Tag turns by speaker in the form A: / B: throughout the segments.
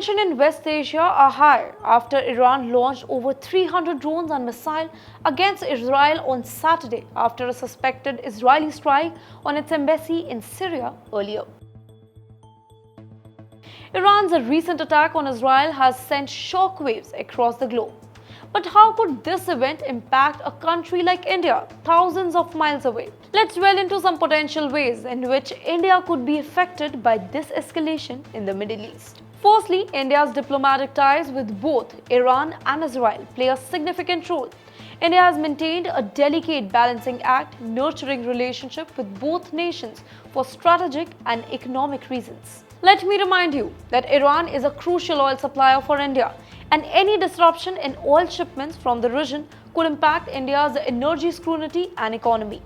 A: Tension in West Asia are higher after Iran launched over 300 drones and missiles against Israel on Saturday after a suspected Israeli strike on its embassy in Syria earlier. Iran's recent attack on Israel has sent shockwaves across the globe. But how could this event impact a country like India, thousands of miles away? Let's dwell into some potential ways in which India could be affected by this escalation in the Middle East. Firstly, India's diplomatic ties with both Iran and Israel play a significant role. India has maintained a delicate balancing act, nurturing relationship with both nations for strategic and economic reasons. Let me remind you that Iran is a crucial oil supplier for India, and any disruption in oil shipments from the region could impact India's energy security and economy.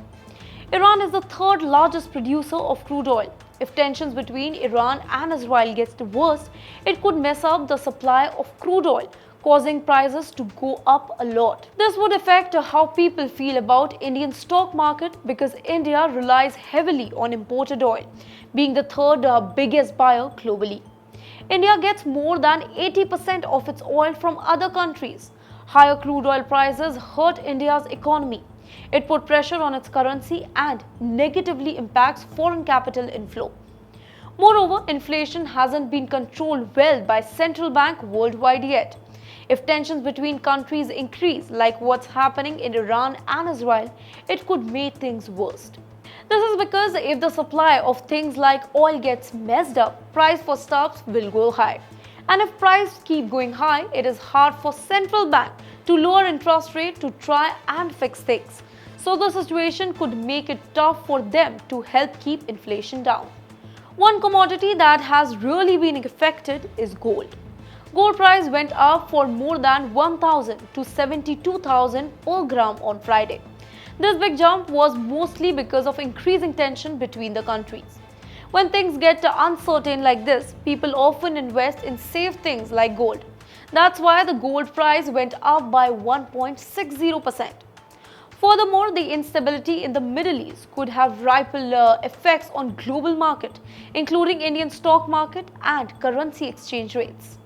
A: Iran is the third largest producer of crude oil. If tensions between Iran and Israel gets worse, it could mess up the supply of crude oil, causing prices to go up a lot. This would affect how people feel about Indian stock market because India relies heavily on imported oil, being the third biggest buyer globally. India gets more than 80% of its oil from other countries. Higher crude oil prices hurt India's economy. It put pressure on its currency and negatively impacts foreign capital inflow. Moreover, inflation hasn't been controlled well by central banks worldwide yet. If tensions between countries increase, like what's happening in Iran and Israel, it could make things worse. This is because if the supply of things like oil gets messed up, price for stuffs will go high. And if prices keep going high, it is hard for central bank to lower interest rate to try and fix things. So the situation could make it tough for them to help keep inflation down. One commodity that has really been affected is gold. Gold price went up for more than 1,000 to 72,000 per gram on Friday. This big jump was mostly because of increasing tension between the countries. When things get uncertain like this, people often invest in safe things like gold. That's why the gold price went up by 1.60%. Furthermore, the instability in the Middle East could have ripple effects on global market, including Indian stock market and currency exchange rates.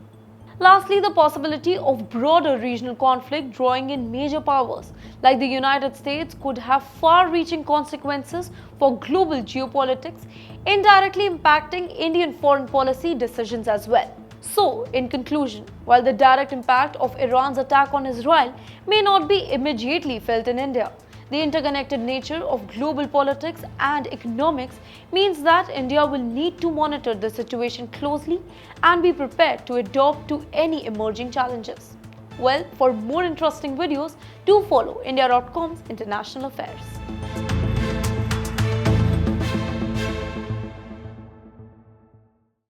A: Lastly, the possibility of broader regional conflict drawing in major powers like the United States could have far-reaching consequences for global geopolitics, indirectly impacting Indian foreign policy decisions as well. So, in conclusion, while the direct impact of Iran's attack on Israel may not be immediately felt in India, the interconnected nature of global politics and economics means that India will need to monitor the situation closely and be prepared to adapt to any emerging challenges. Well, for more interesting videos, do follow India.com's international affairs.